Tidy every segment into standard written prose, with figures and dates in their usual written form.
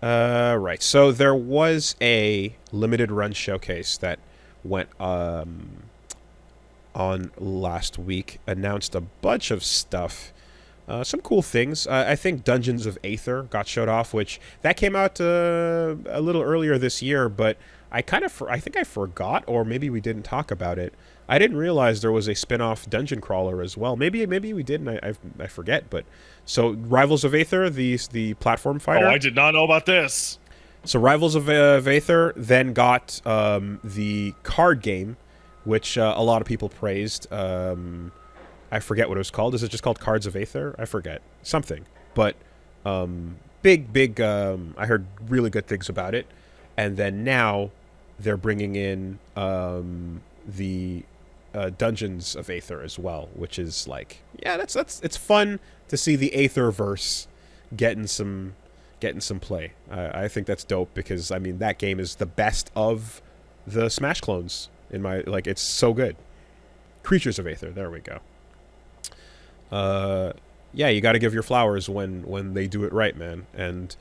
Right. So there was a limited run showcase that went on last week. Announced a bunch of stuff. Some cool things. I think Dungeons of Aether got showed off, which that came out a little earlier this year, but I think I forgot, or maybe we didn't talk about it. I didn't realize there was a spin-off dungeon crawler as well. Maybe we did, and I forget. But so Rivals of Aether, the platform Oh, fighter. I did not know about this. So Rivals of Aether then got the card game, which a lot of people praised. I forget what it was called. Is it just called Cards of Aether? I forget. Something. But big, I heard really good things about it. And then now they're bringing in the Dungeons of Aether as well, which is like, yeah, that's it's fun to see the Aetherverse getting some play. I think that's dope because I mean that game is the best of the Smash clones in my it's so good. Creatures of Aether, there we go. Yeah, you got to give your flowers when they do it right, man. And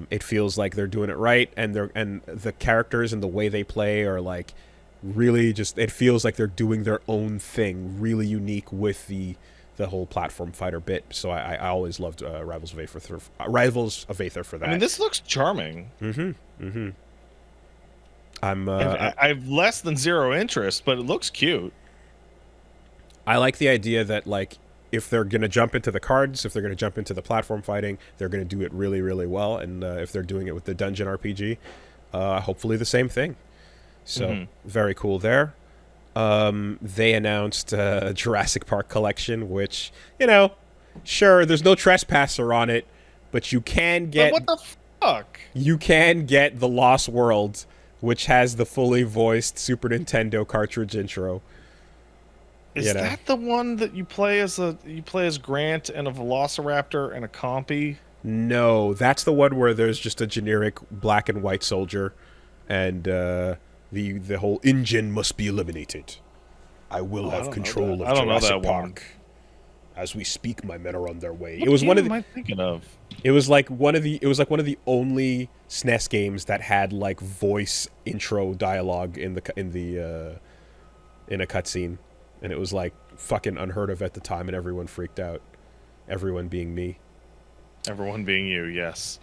it feels like they're doing it right, and the characters and the way they play are like really just. It feels like they're doing their own thing, really unique with the whole platform fighter bit. So I always loved Rivals of Aether for that. I mean, this looks charming. I'm I have less than zero interest, but it looks cute. I like the idea that like if they're gonna jump into the cards, if they're gonna jump into the platform fighting, they're gonna do it really, really well. And if they're doing it with the dungeon RPG, hopefully the same thing. So very cool there. They announced Jurassic Park collection, which sure, there's no trespasser on it, but you can get But what the fuck? you can get the Lost World, which has the fully voiced Super Nintendo cartridge intro. Is that the one that you play as Grant and a Velociraptor and a Compy? No, that's the one where there's just a generic black and white soldier, and the whole engine must be eliminated. I will have control of Jurassic Park. As we speak, my men are on their way. What game am I thinking of? It was like one of the only SNES games that had like voice intro dialogue in a cutscene. And it was like fucking unheard of at the time, and everyone freaked out. Everyone being me. Everyone being you, yes.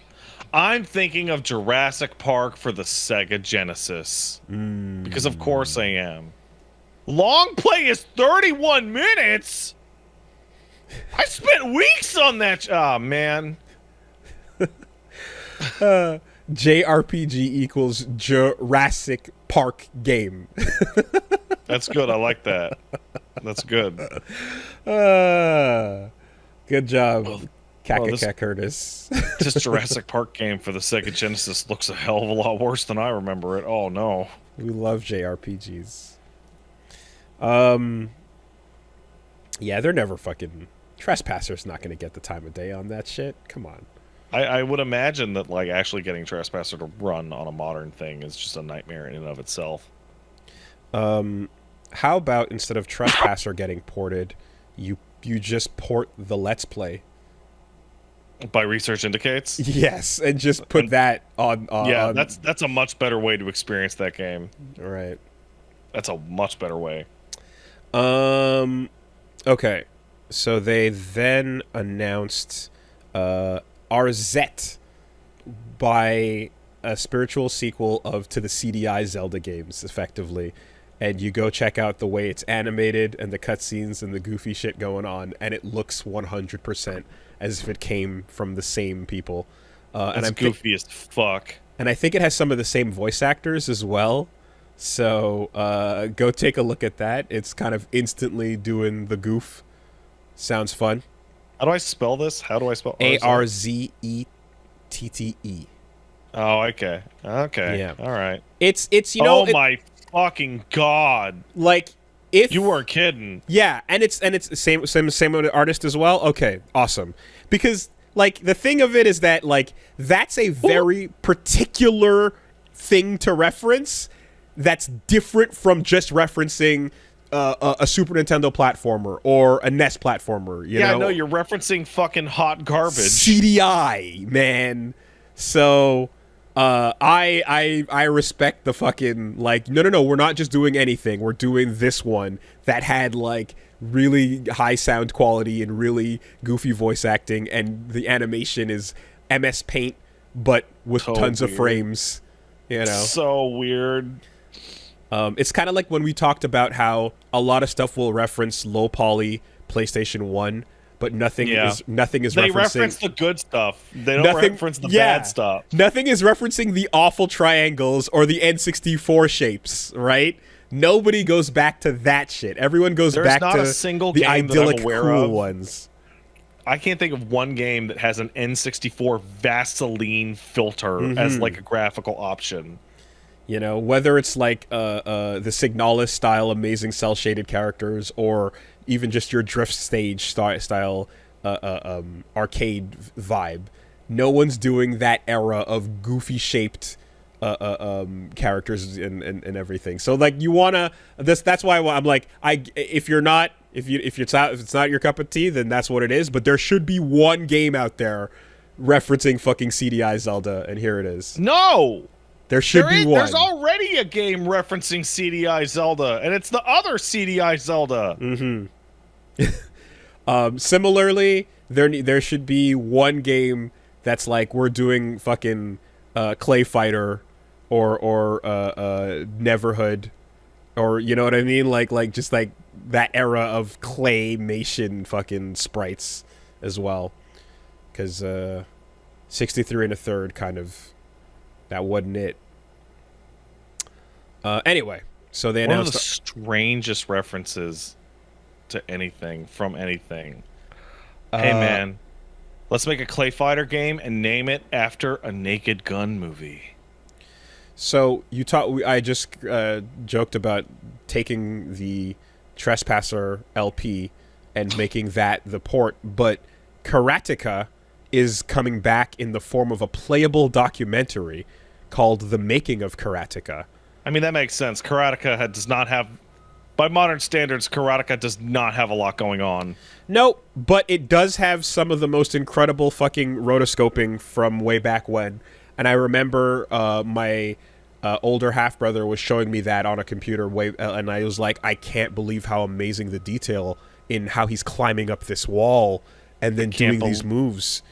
I'm thinking of Jurassic Park for the Sega Genesis. Because of course I am. Long play is 31 minutes? I spent weeks on that. Oh, man. JRPG equals Jurassic Park game. That's good. I like that. That's good. Good job, Curtis. This Jurassic Park game for the Sega Genesis looks a hell of a lot worse than I remember it. Oh, no. We love JRPGs. Yeah, they're never fucking... Trespasser's not going to get the time of day on that shit. Come on. I would imagine that like actually getting Trespasser to run on a modern thing is just a nightmare in and of itself. How about instead of Trespasser getting ported, you just port the Let's Play? By Research Indicates? Yes, and just put that on... Yeah, that's a much better way to experience that game. Right. That's a much better way. Okay. So they then announced RZ by a spiritual sequel to the CDI Zelda games, effectively. And you go check out the way it's animated and the cutscenes and the goofy shit going on, and it looks 100% as if it came from the same people. And it's goofy as fuck. And I think it has some of the same voice actors as well. So go take a look at that. It's kind of instantly doing the goof. Sounds fun. How do I spell this? How do I spell Arzette? Oh, okay. Okay. Yeah. All right. It's oh my fucking god. Like if you weren't kidding. Yeah, and it's the same artist as well. Okay, awesome. Because like the thing of it is that like that's a very particular thing to reference that's different from just referencing a Super Nintendo platformer or a NES platformer. You know? No, you're referencing fucking hot garbage. CDI, man. So I respect the fucking like no we're not just doing anything, we're doing this one that had like really high sound quality and really goofy voice acting, and the animation is MS Paint but with So tons of weird. frames, you know. So weird. It's kind of like when we talked about how a lot of stuff will reference low poly PlayStation 1, but nothing Yeah. is They referencing reference the good stuff. They don't nothing. reference the Yeah, bad stuff. nothing is referencing the awful triangles or the N64 shapes, right? Nobody goes back to that shit. Everyone goes There's back not to a single the game that I'm idyllic aware cool of. ones. I can't think of one game that has an N64 Vaseline filter as like a graphical option. You know, whether it's like the Signalis style amazing cell shaded characters, or even just your Drift Stage style arcade vibe, no one's doing that era of goofy shaped characters and everything. So like you wanna that's why I'm like if it's not your cup of tea, then that's what it is. But there should be one game out there referencing fucking CDI Zelda, and here it is. No! There should be one. There's already a game referencing CDI Zelda, and it's the other CDI Zelda. Similarly, there should be one game that's like we're doing fucking Clay Fighter or Neverhood, or you know what I mean, like just like that era of claymation fucking sprites as well, because 63 and a third kind of that wasn't it. Anyway, so they One of announced the strangest references to anything from anything. Hey man, let's make a Clay Fighter game and name it after a Naked Gun movie. So I just joked about taking the Trespasser LP and making that the port, but Karateka is coming back in the form of a playable documentary called The Making of Karateka. I mean, that makes sense. Karateka does not have, by modern standards, Karateka does not have a lot going on. No, but it does have some of the most incredible fucking rotoscoping from way back when. And I remember my older half-brother was showing me that on a computer, and I was like, I can't believe how amazing the detail in how he's climbing up this wall and then doing these moves.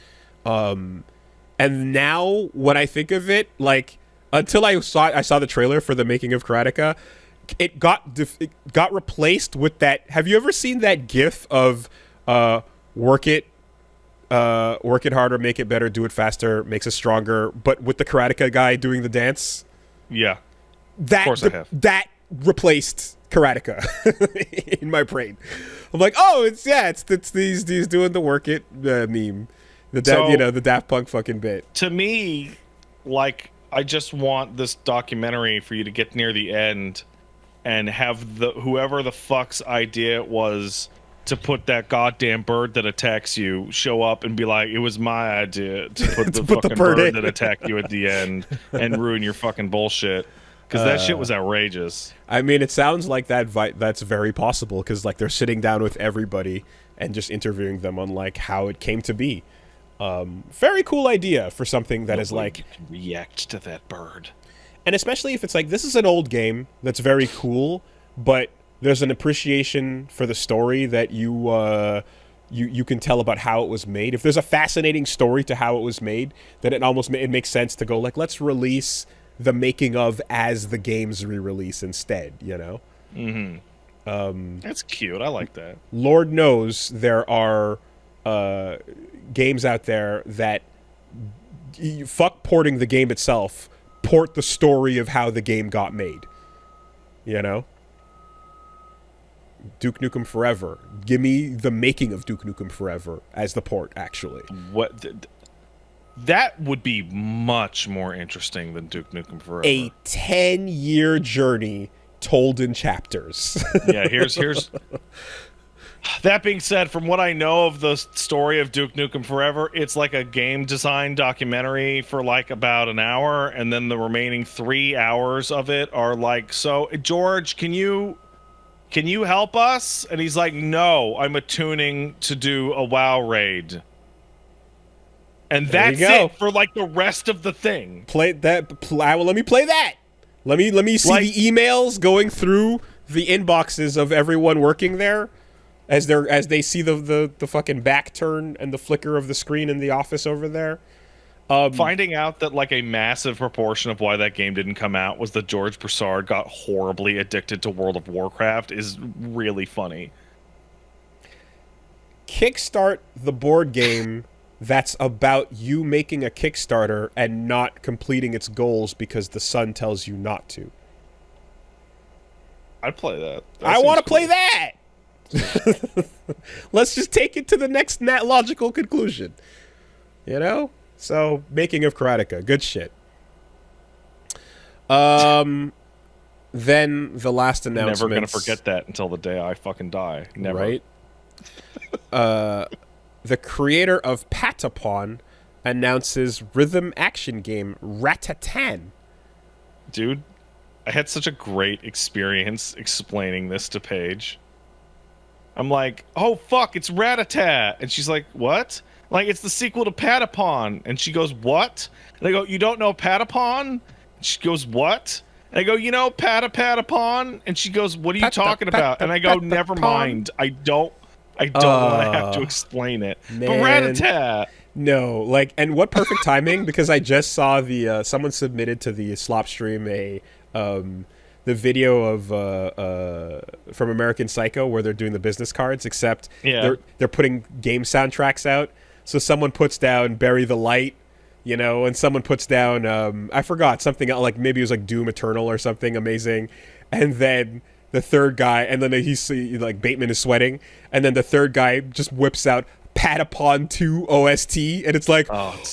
And now, when I think of it, like, until I saw the trailer for The Making of Karateka, it got replaced with that. Have you ever seen that GIF of work it harder, make it better, do it faster, makes us stronger, but with the Karateka guy doing the dance? Yeah, Of course I have. That replaced Karateka in my brain. I'm like, oh, it's these doing the work it meme, the Daft Punk fucking bit. To me, like, I just want this documentary for you to get near the end and have whoever the fuck's idea it was to put that goddamn bird that attacks you show up and be like, it was my idea to put the put the fucking bird in. bird that attacked you at the end and ruin your fucking bullshit. Because that shit was outrageous. I mean, it sounds like that's very possible, because like they're sitting down with everybody and just interviewing them on like how it came to be. Very cool idea for something that is like, you can react to that bird. and especially if it's like, this is an old game that's very cool, but there's an appreciation for the story that you can tell about how it was made. If there's a fascinating story to how it was made, then it makes sense to go like, let's release the making of as the game's re-release instead, you know? That's cute. I like that. Lord knows there are games out there that fuck porting the game itself, port the story of how the game got made, you know? Duke Nukem Forever. Give me the making of Duke Nukem Forever as the port, actually. What? That would be much more interesting than Duke Nukem Forever. A 10-year journey told in chapters. Yeah, here's. That being said, from what I know of the story of Duke Nukem Forever, it's like a game design documentary for like about an hour, and then the remaining 3 hours of it are like, so George, can you help us? And he's like, no, I'm attuning to do a WoW raid. And There you that's go. it for like the rest of the thing. Play that. Well, let me play that. Let me see the emails going through the inboxes of everyone working there as they see the fucking back turn and the flicker of the screen in the office over there. Finding out that like a massive proportion of why that game didn't come out was that George Broussard got horribly addicted to World of Warcraft is really funny. Kickstart the board game that's about you making a Kickstarter and not completing its goals because the sun tells you not to. I'd play that. I want to play that. Let's just take it to the next logical conclusion. You know? So, making of Karateka. Good shit. Then the last announcement. Never gonna forget that until the day I fucking die. Never. Right? The creator of Patapon announces rhythm action game Ratatan. Dude, I had such a great experience explaining this to Paige. I'm like, oh fuck, it's Rat-a-tat. And she's like, what? Like, it's the sequel to Patapon. And she goes, what? And I go, you don't know Patapon? And she goes, what? And I go, you know Patapon? And she goes, what are you talking about? And I go, never mind. I don't want to have to explain it. Man. But Rat-a-tat. No, like, and what perfect timing, because I just saw the someone submitted to the slop stream the video of from American Psycho where they're doing the business cards, except they're putting game soundtracks out. So someone puts down Bury the Light, you know, and someone puts down I forgot something like maybe it was like Doom Eternal or something amazing, and then the third guy, and then he's like Bateman is sweating, and then the third guy just whips out Patapon 2 OST, and it's like, Patapon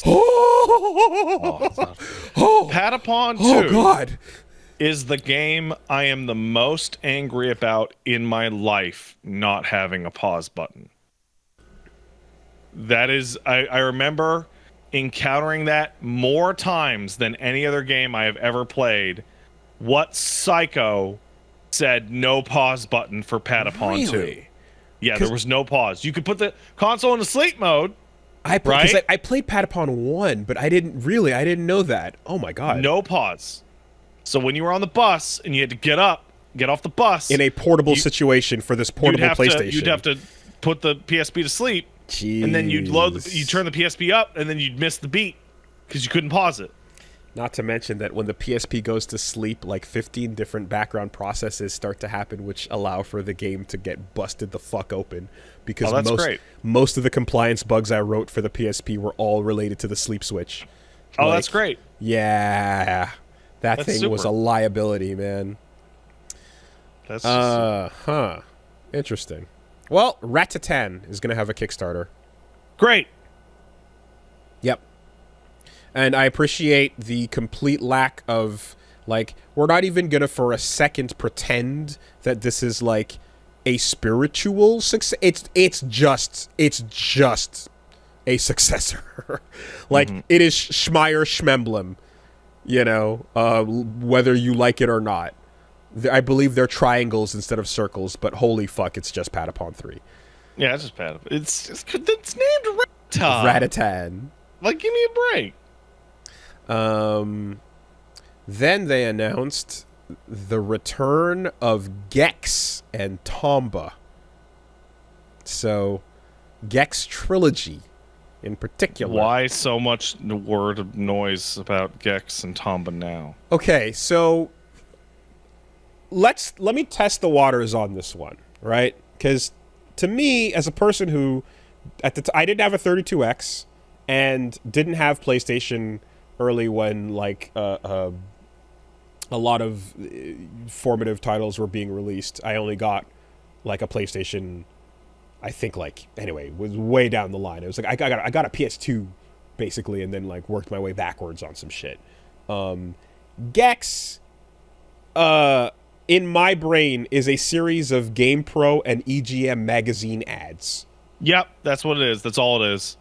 2 oh god, is the game I am the most angry about in my life not having a pause button. That is, I remember encountering that more times than any other game I have ever played. What psycho said no pause button for Patapon 2? Yeah, there was no pause. You could put the console into sleep mode. I played Patapon 1, but I didn't know that. Oh my god. No pause. So when you were on the bus and you had to get off the bus in a portable situation for this portable PlayStation, you'd have to put the PSP to sleep. Jeez. And then you'd turn the PSP up, and then you'd miss the beat because you couldn't pause it. Not to mention that when the PSP goes to sleep, like 15 different background processes start to happen, which allow for the game to get busted the fuck open. Because most of the compliance bugs I wrote for the PSP were all related to the sleep switch. Oh, that's great. Yeah, that thing was a liability, man. That's just interesting. Well, Ratatan is going to have a Kickstarter. Great. Yep. And I appreciate the complete lack of, like, we're not even going to for a second pretend that this is, like, a spiritual success. It's just a successor. Like, it is Schmeier Schmemblem, you know, whether you like it or not. I believe they're triangles instead of circles, but holy fuck, it's just Patapon 3. Yeah, it's just Patapon. It's named Ratatan. Like, give me a break. Then they announced the return of Gex and Tomba. So, Gex Trilogy in particular. Why so much word of noise about Gex and Tomba now? Okay, so let me test the waters on this one, right? Because to me, as a person who I didn't have a 32X and didn't have PlayStation early when like a lot of formative titles were being released. I only got like a PlayStation, I think, like, anyway, was way down the line. It was like I got a PS2 basically, and then like worked my way backwards on some shit. Gex in my brain is a series of GamePro and EGM magazine ads. Yep, that's what it is. That's all it is.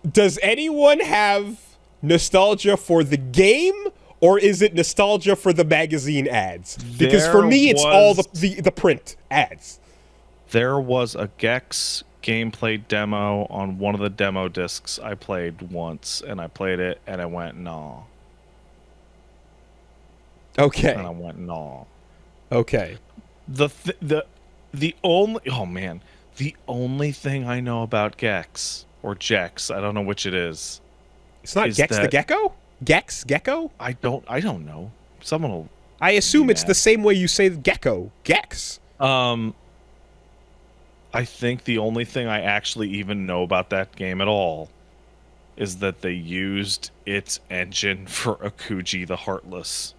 Does anyone have nostalgia for the game, or is it nostalgia for the magazine ads? Because for me, it's all the print ads. There was a Gex gameplay demo on one of the demo discs I played once, and I played it, and I went, no. Okay. And I went, no. Okay. The only oh man, the only thing I know about Gex or Jex, I don't know which it is It's not Gex the that Gecko? Gex? Gecko? I don't know. Someone will I be assume it's the mad. same way you say gecko. Gex. Um, I think the only thing I actually even know about that game at all is that they used its engine for Akuji the Heartless.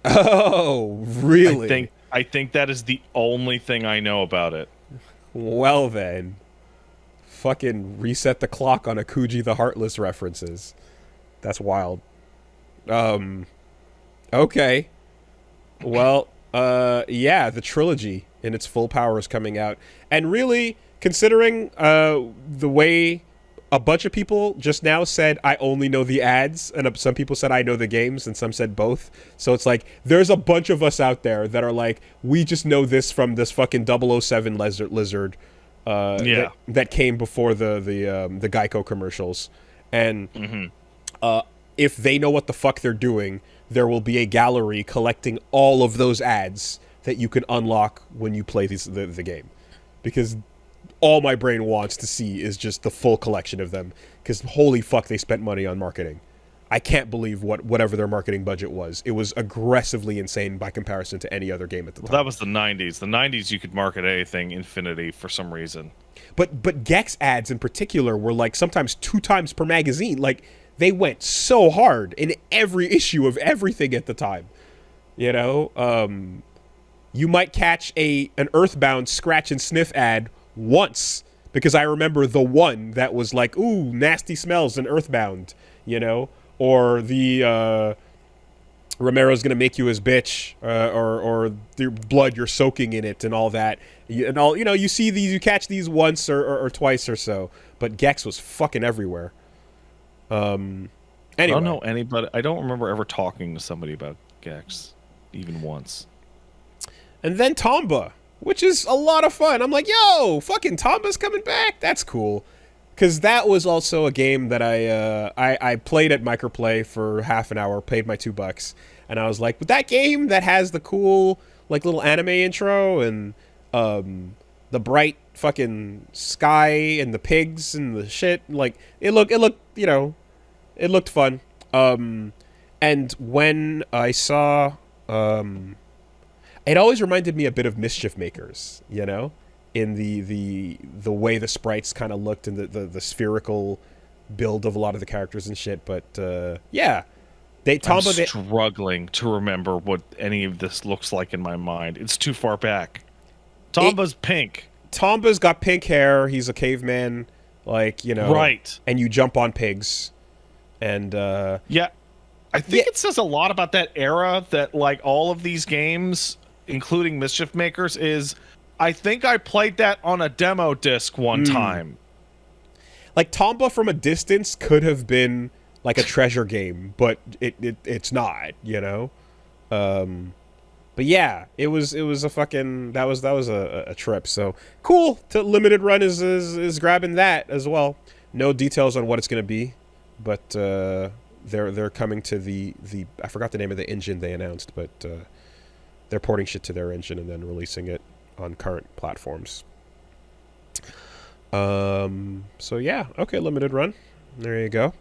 Oh, really? I think that is the only thing I know about it. Well then. Fucking reset the clock on Akuji the Heartless references. That's wild. Um, okay. Well, yeah, the trilogy in its full power is coming out. And really, considering the way a bunch of people just now said, I only know the ads, and some people said, I know the games, and some said both. So it's like, there's a bunch of us out there that are like, we just know this from this fucking 007 lizard Yeah. that came before the Geico commercials. And if they know what the fuck they're doing, there will be a gallery collecting all of those ads that you can unlock when you play the game. Because all my brain wants to see is just the full collection of them. Because holy fuck, they spent money on marketing. I can't believe whatever their marketing budget was. It was aggressively insane by comparison to any other game at the time. That was the 90s. The 90s, you could market anything infinity for some reason. But Gex ads in particular were like sometimes 2 times per magazine. Like they went so hard in every issue of everything at the time. You know, you might catch an Earthbound scratch and sniff ad once because I remember the one that was like, ooh, nasty smells in Earthbound, you know, or the Romero's gonna make you his bitch, or your blood, you're soaking in it, and all that, and all, you know, you see these, you catch these once or twice or so, but Gex was fucking everywhere. Anyway, I don't know anybody. I don't remember ever talking to somebody about Gex, even once. and then Tomba, which is a lot of fun. I'm like, yo, fucking Tomba's coming back. That's cool. Because that was also a game that I played at Microplay for half an hour, paid my $2, and I was like, with that game that has the cool like little anime intro and the bright fucking sky and the pigs and the shit, like it looked you know, it looked fun. And when I saw it always reminded me a bit of Mischief Makers, you know, in the way the sprites kind of looked and the spherical build of a lot of the characters and shit. But yeah, I'm struggling to remember what any of this looks like in my mind. It's too far back. Tomba's pink. Tomba's got pink hair. He's a caveman, like, you know, right? And you jump on pigs, and yeah, I think it says a lot about that era that like all of these games, including Mischief Makers, is. I think I played that on a demo disc one time. Like Tomba from a distance could have been like a treasure game, but it's not, you know. But yeah, it was a fucking that was a trip. So cool. Limited Run is grabbing that as well. No details on what it's gonna be, but they're coming to the I forgot the name of the engine they announced, but they're porting shit to their engine and then releasing it on current platforms. So yeah, okay, Limited Run. There you go.